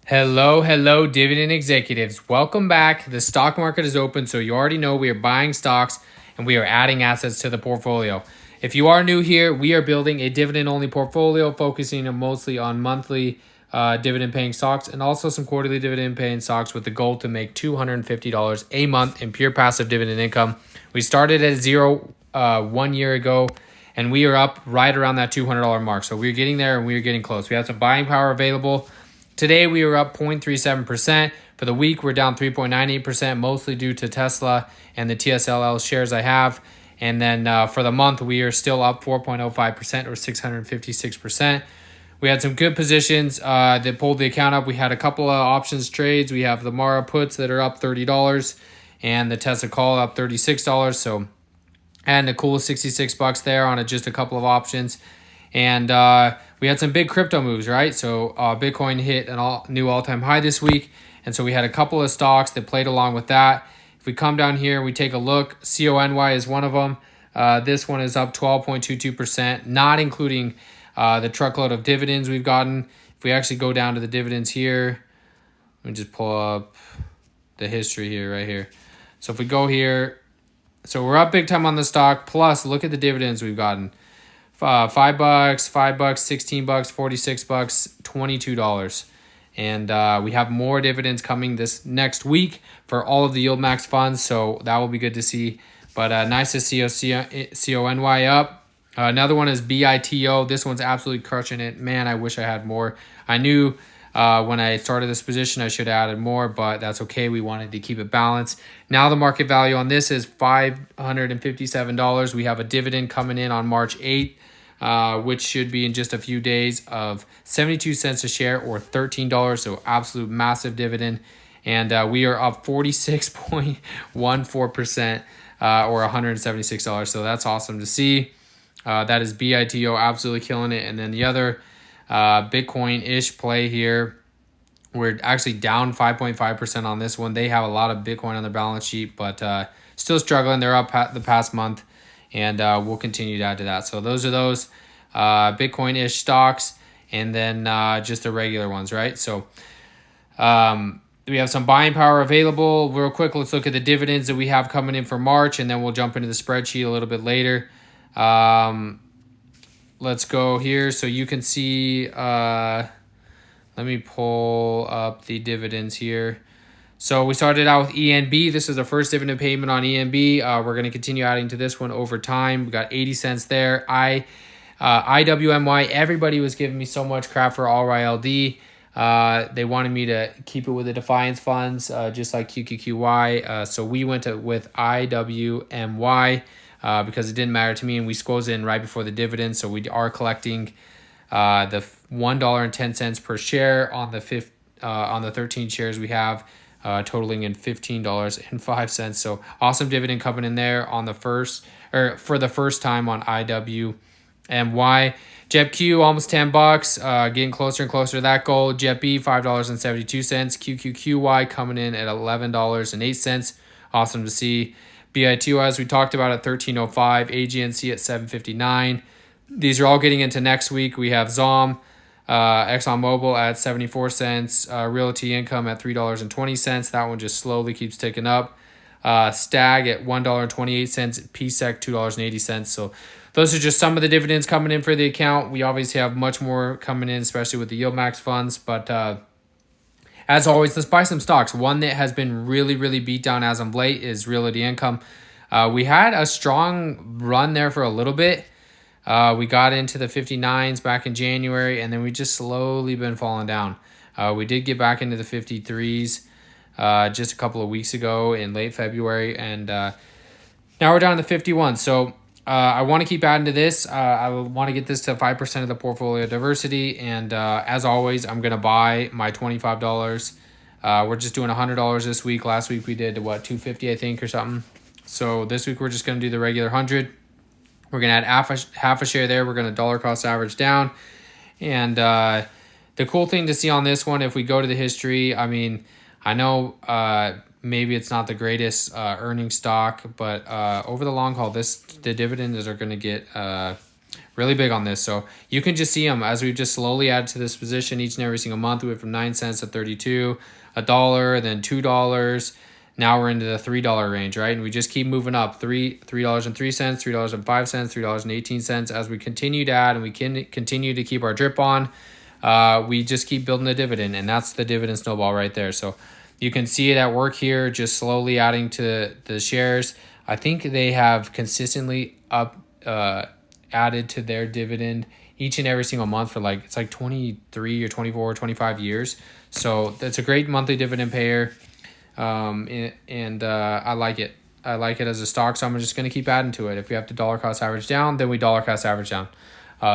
Hello, dividend executives. Welcome back. The stock market is open, so you already know we are buying stocks and we are adding assets to the portfolio. If you are new here, we are building a dividend only portfolio focusing mostly on monthly dividend paying stocks and also some quarterly dividend paying stocks with the goal to make $250 a month in pure passive dividend income. We started at zero 1 year ago and we are up right around that $200 mark. So we're getting there and we're getting close. We have some buying power available. Today, we were up 0.37%. For the week, we're down 3.98%, mostly due to Tesla and the TSLL shares I have. And then for the month, we are still up 4.05% or 656%. We had some good positions that pulled the account up. We had a couple of options trades. We have the Mara puts that are up $30 and the Tesla call up $36. So, and a cool $66 there on just a couple of options. And we had some big crypto moves, right? So Bitcoin hit a new all-time high this week. And so we had a couple of stocks that played along with that. If we come down here, we take a look. CONY is one of them. This one is up 12.22%, not including the truckload of dividends we've gotten. If we actually go down to the dividends here, let me just pull up the history here, right here. So if we go here, so we're up big time on the stock. Plus, look at the dividends we've gotten. $5, $5, $16, $46, $22. And we have more dividends coming this next week for all of the Yield Max funds. So that will be good to see. But nice to see CONY up. Another one is BITO. This one's absolutely crushing it. Man, I wish I had more. I knew when I started this position, I should have added more, but that's okay. We wanted to keep it balanced. Now the market value on this is $557. We have a dividend coming in on March 8th. Which should be in just a few days of 72 cents a share or $13. So absolute massive dividend. And we are up 46.14% or $176. So that's awesome to see. That is BITO absolutely killing it. And then the other Bitcoin-ish play here, we're actually down 5.5% on this one. They have a lot of Bitcoin on their balance sheet, but still struggling. They're up the past month. And we'll continue to add to that. So those are those Bitcoin-ish stocks and then just the regular ones, right? So we have some buying power available. Real quick, let's look at the dividends that we have coming in for March, and then we'll jump into the spreadsheet a little bit later. Let's go here so you can see. Let me pull up the dividends here. So we started out with ENB. This is the first dividend payment on ENB. We're going to continue adding to this one over time. We got 80 cents there. IWMY, everybody was giving me so much crap for RYLD. They wanted me to keep it with the Defiance funds, just like QQQY. So we went with IWMY because it didn't matter to me, and we squoze in right before the dividend. So we are collecting the $1.10 per share on the 13 shares we have. Totaling in $15.05. So awesome dividend coming in there on the first for the first time on IWMY. JEPQ almost $10, getting closer and closer to that goal. JEPB $5.72. QQQY coming in at $11.08. Awesome to see. BITO, as we talked about, at $13.05. AGNC at $7.59. These are all getting into next week. We have ZOM. ExxonMobil at 74 cents, Realty Income at $3.20. That one just slowly keeps ticking up. Stag at $1.28, PSEC $2.80. So those are just some of the dividends coming in for the account. We obviously have much more coming in, especially with the Yield Max funds. But as always, let's buy some stocks. One that has been really beat down as of late is Realty Income. We had a strong run there for a little bit. We got into the 59s back in January, and then we just slowly been falling down. We did get back into the 53s just a couple of weeks ago in late February, and now we're down to the 51. So I want to keep adding to this. I want to get this to 5% of the portfolio diversity, and as always, I'm going to buy my $25. We're just doing $100 this week. Last week we did, $250, I think, or something. So this week we're just going to do the regular 100. We're going to add half a share there. We're going to dollar cost average down. And the cool thing to see on this one, if we go to the history, I mean, I know maybe it's not the greatest earning stock, but over the long haul, the dividends are going to get really big on this. So you can just see them as we've just slowly added to this position each and every single month. We went from 9 cents to 32, $1, then $2. Now we're into the $3 range, right? And we just keep moving up. $3.03, $3.05, $3.18 as we continue to add, and we can continue to keep our drip on. We just keep building the dividend, and that's the dividend snowball right there. So you can see it at work here, just slowly adding to the shares. I think they have consistently added to their dividend each and every single month for it's like 23 or 24 or 25 years. So that's a great monthly dividend payer. I like it. I like it as a stock, so I'm just going to keep adding to it. If we have to dollar cost average down, then we dollar cost average down.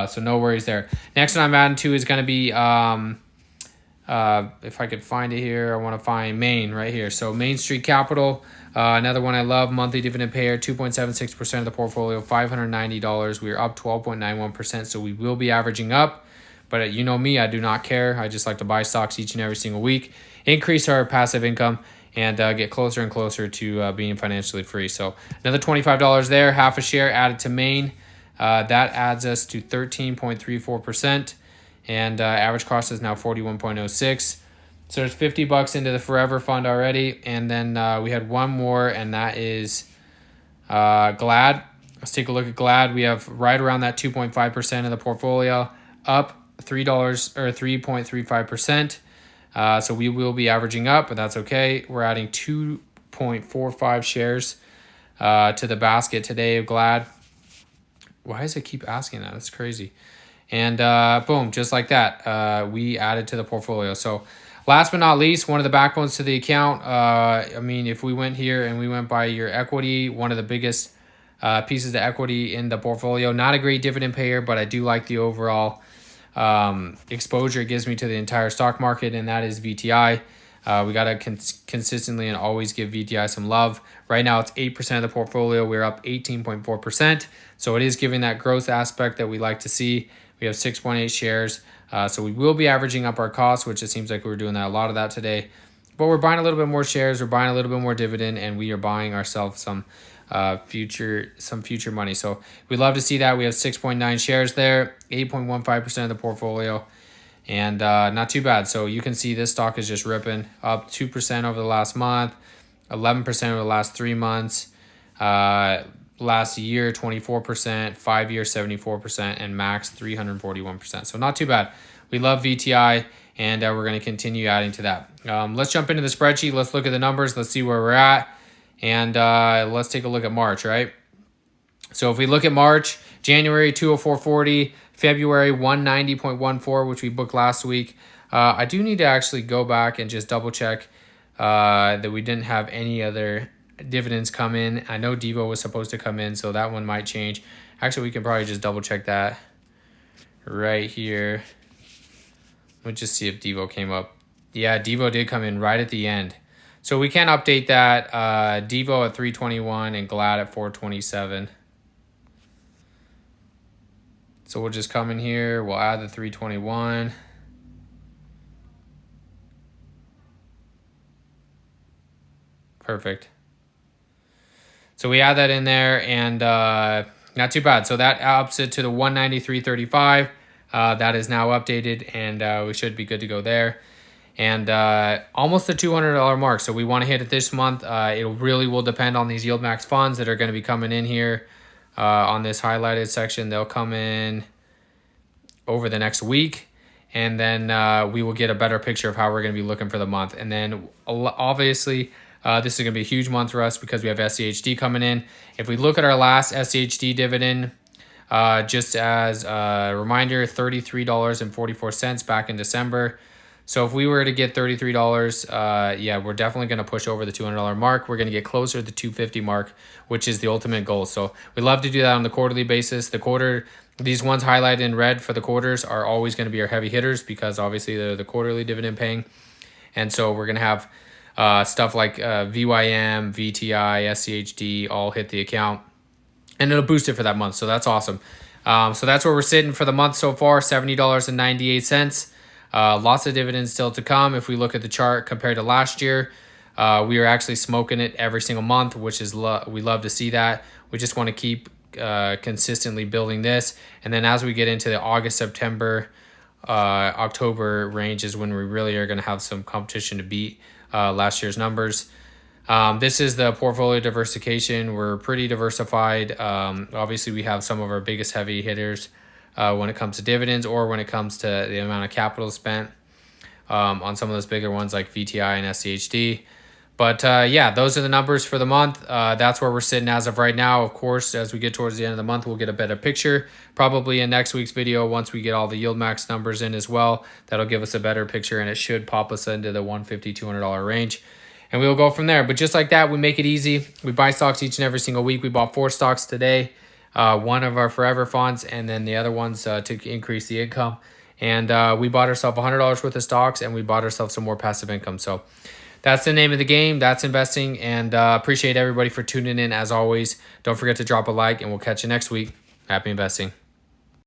So no worries there. Next one I'm adding to is going to be, if I could find it here, I want to find Main right here. So Main Street Capital, another one I love, monthly dividend payer, 2.76% of the portfolio, $590. We are up 12.91%, so we will be averaging up. But you know me, I do not care. I just like to buy stocks each and every single week, increase our passive income, and get closer and closer to being financially free. So another $25 there, half a share added to Main. That adds us to 13.34%, and average cost is now 41.06. So there's $50 into the Forever Fund already, and then we had one more, and that is Glad. Let's take a look at Glad. We have right around that 2.5% of the portfolio, up $3 or 3.35%. So we will be averaging up, but that's okay. We're adding 2.45 shares to the basket today of Glad. Why does it keep asking that? That's crazy. And boom, just like that, we added to the portfolio. So last but not least, one of the backbones to the account. If we went here and we went by your equity, one of the biggest pieces of equity in the portfolio. Not a great dividend payer, but I do like the overall exposure it gives me to the entire stock market, and that is VTI. We got to consistently and always give VTI some love. Right now, it's 8% of the portfolio. We're up 18.4%. So it is giving that growth aspect that we like to see. We have 6.8 shares. So we will be averaging up our costs, which it seems like we're doing a lot of that today. But we're buying a little bit more shares. We're buying a little bit more dividend, and we are buying ourselves some future money. So we'd love to see that. We have 6.9 shares there, 8.15% of the portfolio. And not too bad. So you can see this stock is just ripping up 2% over the last month, 11% over the last 3 months, last year 24%, 5 year 74%, and max 341%. So not too bad. We love VTI, and we're going to continue adding to that. Let's jump into the spreadsheet. Let's look at the numbers. Let's see where we're at. And let's take a look at March, right? So if we look at March, January 204.40, February 190.14, which we booked last week. I do need to actually go back and just double check that we didn't have any other dividends come in. I know Devo was supposed to come in, so that one might change. Actually, we can probably just double check that right here. Let's just see if Devo came up. Yeah, Devo did come in right at the end. So we can update that. Devo at 321 and Glad at 427. So we'll just come in here. We'll add the 321. Perfect. So we add that in there, and not too bad. So that ups it to the 193.35. That is now updated, and we should be good to go there. And almost the $200 mark. So we want to hit it this month. It really will depend on these yield max funds that are going to be coming in here on this highlighted section. They'll come in over the next week, and then we will get a better picture of how we're going to be looking for the month. And then obviously this is going to be a huge month for us because we have SCHD coming in. If we look at our last SCHD dividend, just as a reminder, $33.44 back in December. So if we were to get $33, yeah, we're definitely going to push over the $200 mark. We're going to get closer to the $250 mark, which is the ultimate goal. So we love to do that on the quarterly basis. These ones highlighted in red for the quarters are always going to be our heavy hitters because obviously they're the quarterly dividend paying. And so we're going to have stuff like VYM, VTI, SCHD all hit the account, and it'll boost it for that month. So that's awesome. So that's where we're sitting for the month so far, $70.98. Lots of dividends still to come. If we look at the chart compared to last year, we are actually smoking it every single month, which is we love to see that. We just want to keep consistently building this. And then as we get into the August, September, October range is when we really are going to have some competition to beat last year's numbers. This is the portfolio diversification. We're pretty diversified. Obviously, we have some of our biggest heavy hitters when it comes to dividends or when it comes to the amount of capital spent on some of those bigger ones like VTI and SCHD. But yeah, those are the numbers for the month. That's where we're sitting as of right now. Of course, as we get towards the end of the month, we'll get a better picture. Probably in next week's video, once we get all the yield max numbers in as well, that'll give us a better picture, and it should pop us into the $150, $200 range. And we'll go from there. But just like that, we make it easy. We buy stocks each and every single week. We bought 4 stocks today, one of our forever funds, and then the other ones to increase the income. And we bought ourselves $100 worth of stocks, and we bought ourselves some more passive income. So that's the name of the game. That's investing. And appreciate everybody for tuning in as always. Don't forget to drop a like, and we'll catch you next week. Happy investing.